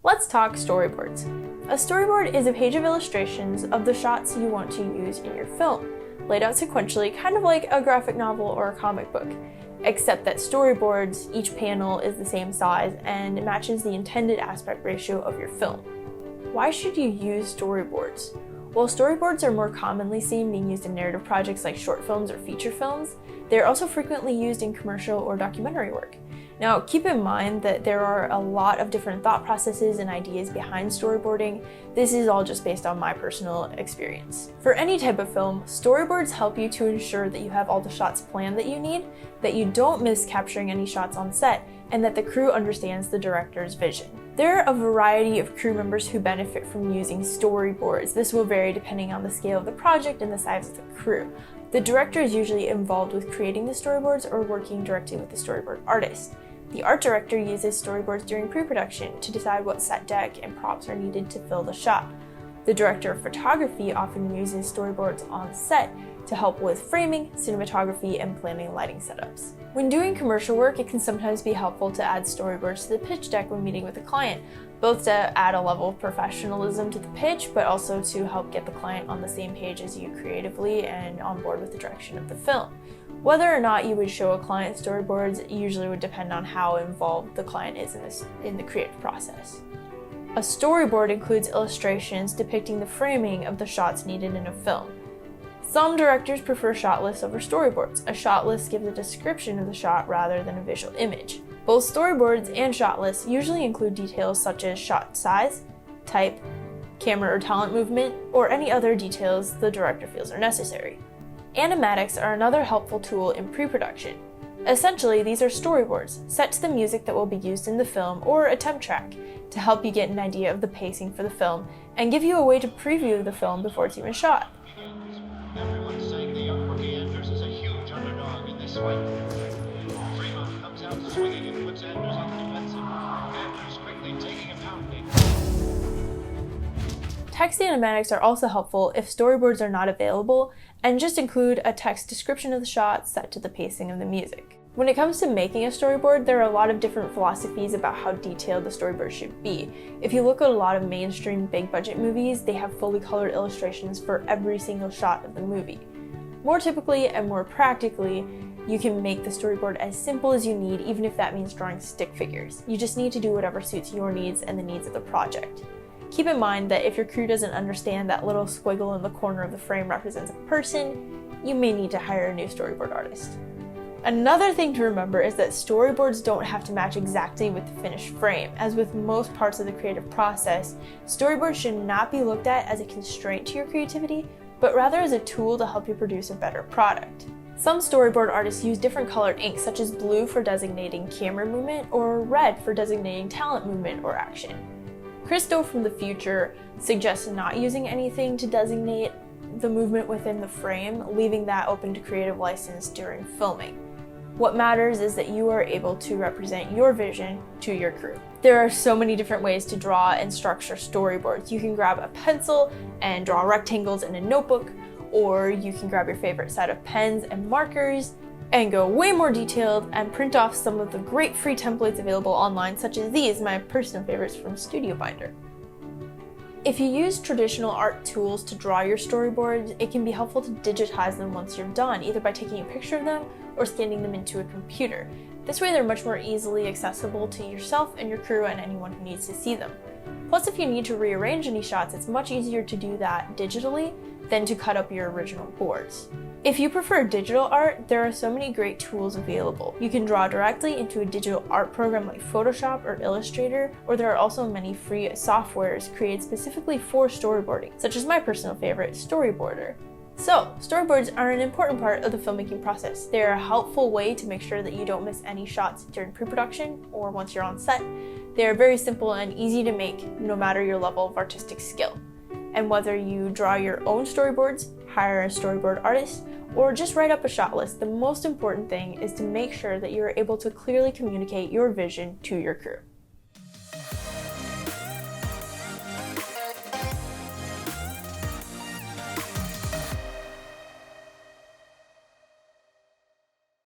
Let's talk storyboards. A storyboard is a page of illustrations of the shots you want to use in your film, laid out sequentially, kind of like a graphic novel or a comic book, except that storyboards, each panel is the same size and matches the intended aspect ratio of your film. Why should you use storyboards? While storyboards are more commonly seen being used in narrative projects like short films or feature films, they're also frequently used in commercial or documentary work. Now, keep in mind that there are a lot of different thought processes and ideas behind storyboarding. This is all just based on my personal experience. For any type of film, storyboards help you to ensure that you have all the shots planned that you need, that you don't miss capturing any shots on set, and that the crew understands the director's vision. There are a variety of crew members who benefit from using storyboards. This will vary depending on the scale of the project and the size of the crew. The director is usually involved with creating the storyboards or working directly with the storyboard artist. The art director uses storyboards during pre-production to decide what set deck and props are needed to fill the shot. The director of photography often uses storyboards on set to help with framing, cinematography, and planning lighting setups. When doing commercial work, it can sometimes be helpful to add storyboards to the pitch deck when meeting with a client, both to add a level of professionalism to the pitch, but also to help get the client on the same page as you creatively and on board with the direction of the film. Whether or not you would show a client storyboards usually would depend on how involved the client is in the creative process. A storyboard includes illustrations depicting the framing of the shots needed in a film. Some directors prefer shot lists over storyboards. A shot list gives a description of the shot rather than a visual image. Both storyboards and shot lists usually include details such as shot size, type, camera or talent movement, or any other details the director feels are necessary. Animatics are another helpful tool in pre-production. Essentially, these are storyboards set to the music that will be used in the film or a temp track to help you get an idea of the pacing for the film and give you a way to preview the film before it's even shot. Everyone's saying the young rookie Anders is a huge underdog in this fight. Fremont comes out swinging and puts Anders on the defensive. Anders quickly taking a pounding. Text animatics are also helpful if storyboards are not available, and just include a text description of the shot set to the pacing of the music. When it comes to making a storyboard, there are a lot of different philosophies about how detailed the storyboard should be. If you look at a lot of mainstream big budget movies, they have fully colored illustrations for every single shot of the movie. More typically and more practically, you can make the storyboard as simple as you need, even if that means drawing stick figures. You just need to do whatever suits your needs and the needs of the project. Keep in mind that if your crew doesn't understand that little squiggle in the corner of the frame represents a person, you may need to hire a new storyboard artist. Another thing to remember is that storyboards don't have to match exactly with the finished frame. As with most parts of the creative process, storyboards should not be looked at as a constraint to your creativity, but rather as a tool to help you produce a better product. Some storyboard artists use different colored ink, such as blue for designating camera movement or red for designating talent movement or action. Christo from the future suggests not using anything to designate the movement within the frame, leaving that open to creative license during filming. What matters is that you are able to represent your vision to your crew. There are so many different ways to draw and structure storyboards. You can grab a pencil and draw rectangles in a notebook, or you can grab your favorite set of pens and markers and go way more detailed and print off some of the great free templates available online, such as these, my personal favorites from Studio Binder. If you use traditional art tools to draw your storyboards, it can be helpful to digitize them once you're done, either by taking a picture of them or scanning them into a computer. This way they're much more easily accessible to yourself and your crew and anyone who needs to see them. Plus, if you need to rearrange any shots, it's much easier to do that digitally than to cut up your original boards. If you prefer digital art, there are so many great tools available. You can draw directly into a digital art program like Photoshop or Illustrator, or there are also many free softwares created specifically for storyboarding, such as my personal favorite, Storyboarder. So, storyboards are an important part of the filmmaking process. They're a helpful way to make sure that you don't miss any shots during pre-production or once you're on set. They're very simple and easy to make, no matter your level of artistic skill. And whether you draw your own storyboards, hire a storyboard artist, or just write up a shot list, the most important thing is to make sure that you're able to clearly communicate your vision to your crew.